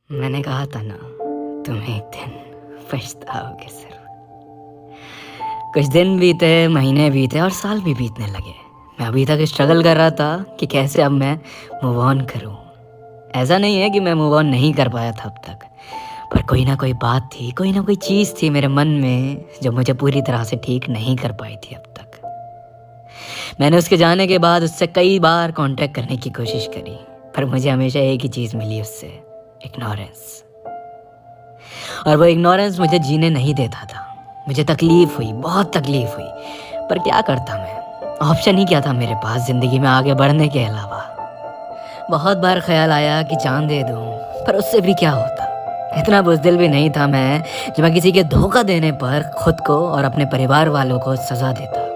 मैंने कहा था ना, तुम एक दिन पछताओगे ज़रूर। कुछ दिन बीते, महीने बीते और साल भी बीतने लगे। मैं अभी तक स्ट्रगल कर रहा था कि कैसे अब मैं मूव ऑन करूँ। ऐसा नहीं है कि मैं मूव ऑन नहीं कर पाया था अब तक, पर कोई ना कोई बात थी, कोई ना कोई चीज़ थी मेरे मन में जो मुझे पूरी तरह से ठीक नहीं कर पाई थी अब तक। मैंने उसके जाने के बाद उससे कई बार कांटेक्ट करने की कोशिश करी, पर मुझे हमेशा एक ही चीज़ मिली उससे, इग्नोरेंस। और वो इग्नोरेंस मुझे जीने नहीं देता था। मुझे तकलीफ़ हुई, बहुत तकलीफ़ हुई, पर क्या करता मैं? ऑप्शन ही क्या था मेरे पास ज़िंदगी में आगे बढ़ने के अलावा? बहुत बार ख़्याल आया कि जान दे दूँ, पर उससे भी क्या होता? इतना बुज़दिल भी नहीं था मैं कि मैं किसी के धोखा देने पर खुद को और अपने परिवार वालों को सज़ा देता।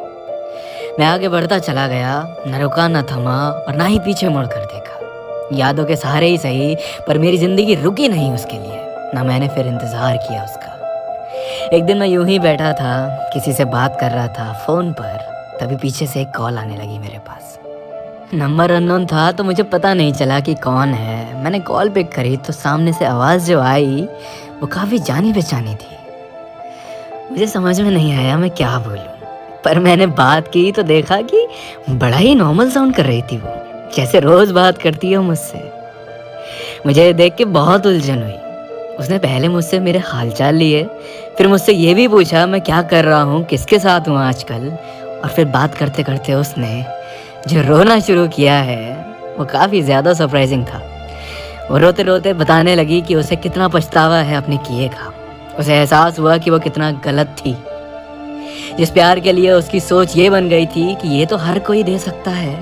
मैं आगे बढ़ता चला गया, न रुका न थमा और ना ही पीछे मुड़ कर देखा। यादों के सहारे ही सही, पर मेरी ज़िंदगी रुकी नहीं उसके लिए, ना मैंने फिर इंतज़ार किया उसका। एक दिन मैं यूं ही बैठा था, किसी से बात कर रहा था फ़ोन पर, तभी पीछे से एक कॉल आने लगी मेरे पास। नंबर अननोन था तो मुझे पता नहीं चला कि कौन है। मैंने कॉल पिक करी तो सामने से आवाज़ जो आई वो काफ़ी जानी पहचानी थी। मुझे समझ में नहीं आया मैं क्या बोलूं, पर मैंने बात की तो देखा कि बड़ा ही नॉर्मल साउंड कर रही थी वो, जैसे रोज़ बात करती हो मुझसे। मुझे देख के बहुत उलझन हुई। उसने पहले मुझसे मेरे हालचाल लिए, फिर मुझसे ये भी पूछा मैं क्या कर रहा हूँ, किसके साथ हूँ आजकल, और फिर बात करते करते उसने जो रोना शुरू किया है वो काफ़ी ज़्यादा सरप्राइजिंग था। वो रोते रोते बताने लगी कि उसे कितना पछतावा है अपने किए का। उसे एहसास हुआ कि वो कितना गलत थी। जिस प्यार के लिए उसकी सोच ये बन गई थी कि ये तो हर कोई दे सकता है,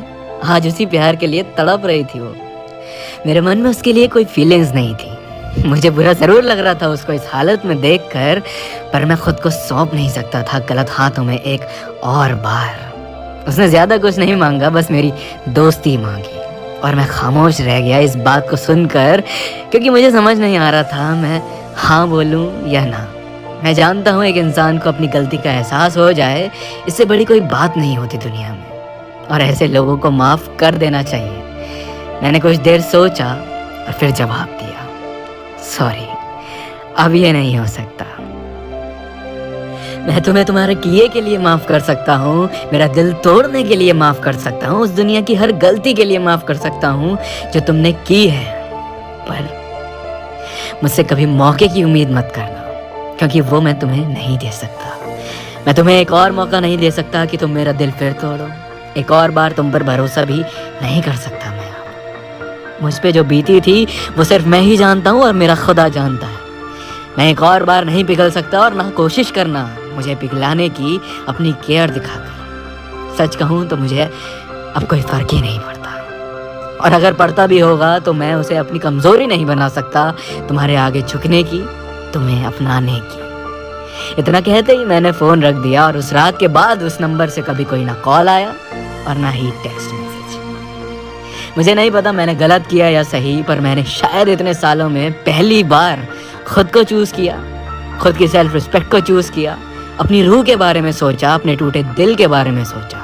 आज उसी प्यार के लिए तड़प रही थी वो। मेरे मन में उसके लिए कोई फीलिंग्स नहीं थी। मुझे बुरा ज़रूर लग रहा था उसको इस हालत में देखकर, पर मैं खुद को सौंप नहीं सकता था गलत हाथों में एक और बार। उसने ज़्यादा कुछ नहीं मांगा, बस मेरी दोस्ती मांगी, और मैं खामोश रह गया इस बात को सुनकर, क्योंकि मुझे समझ नहीं आ रहा था मैं हाँ बोलूं या ना। मैं जानता हूँ एक इंसान को अपनी गलती का एहसास हो जाए, इससे बड़ी कोई बात नहीं होती दुनिया में, और ऐसे लोगों को माफ़ कर देना चाहिए। मैंने कुछ देर सोचा और फिर जवाब दिया, सॉरी, अब ये नहीं हो सकता। मैं तुम्हें तुम्हारे किए के लिए माफ़ कर सकता हूँ, मेरा दिल तोड़ने के लिए माफ़ कर सकता हूँ, उस दुनिया की हर गलती के लिए माफ़ कर सकता हूँ जो तुमने की है, पर मुझसे कभी मौके की उम्मीद मत करना, क्योंकि वो मैं तुम्हें नहीं दे सकता। मैं तुम्हें एक और मौका नहीं दे सकता कि तुम मेरा दिल फिर तोड़ो। एक और बार तुम पर भरोसा भी नहीं कर सकता मैं। मुझ पे जो बीती थी वो सिर्फ मैं ही जानता हूँ और मेरा खुदा जानता है। मैं एक और बार नहीं पिघल सकता, और ना कोशिश करना मुझे पिघलाने की अपनी केयर दिखाकर। सच कहूँ तो मुझे अब कोई फ़र्क ही नहीं पड़ता, और अगर पड़ता भी होगा तो मैं उसे अपनी कमज़ोरी नहीं बना सकता तुम्हारे आगे झुकने की, तुम्हें अपनाने की। इतना कहते ही मैंने फ़ोन रख दिया, और उस रात के बाद उस नंबर से कभी कोई ना कॉल आया और ना ही टेक्स्ट मैसेज। मुझे नहीं पता मैंने गलत किया या सही, पर मैंने शायद इतने सालों में पहली बार खुद को चूज़ किया, खुद की सेल्फ रिस्पेक्ट को चूज़ किया, अपनी रूह के बारे में सोचा, अपने टूटे दिल के बारे में सोचा,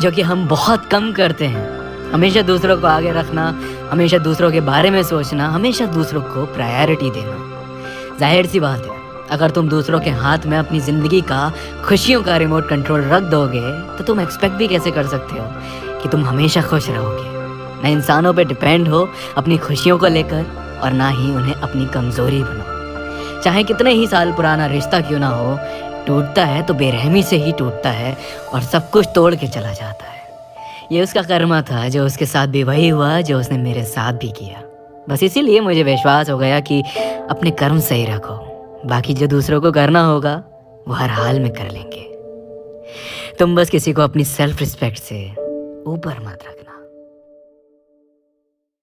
जो कि हम बहुत कम करते हैं। हमेशा दूसरों को आगे रखना, हमेशा दूसरों के बारे में सोचना, हमेशा दूसरों को प्रायोरिटी देना। जाहिर सी बात है, अगर तुम दूसरों के हाथ में अपनी ज़िंदगी का, खुशियों का रिमोट कंट्रोल रख दोगे तो तुम एक्सपेक्ट भी कैसे कर सकते हो कि तुम हमेशा खुश रहोगे। ना इंसानों पे डिपेंड हो अपनी खुशियों को लेकर, और ना ही उन्हें अपनी कमज़ोरी बनाओ। चाहे कितने ही साल पुराना रिश्ता क्यों ना हो, टूटता है तो बेरहमी से ही टूटता है, और सब कुछ तोड़ के चला जाता है। ये उसका कर्मा था, जो उसके साथ भी वही हुआ जो उसने मेरे साथ भी किया। बस इसीलिए मुझे विश्वास हो गया कि अपने कर्म सही रखो, बाकी जो दूसरों को करना होगा वो हर हाल में कर लेंगे। तुम बस किसी को अपनी सेल्फ रिस्पेक्ट से ऊपर मत रखना।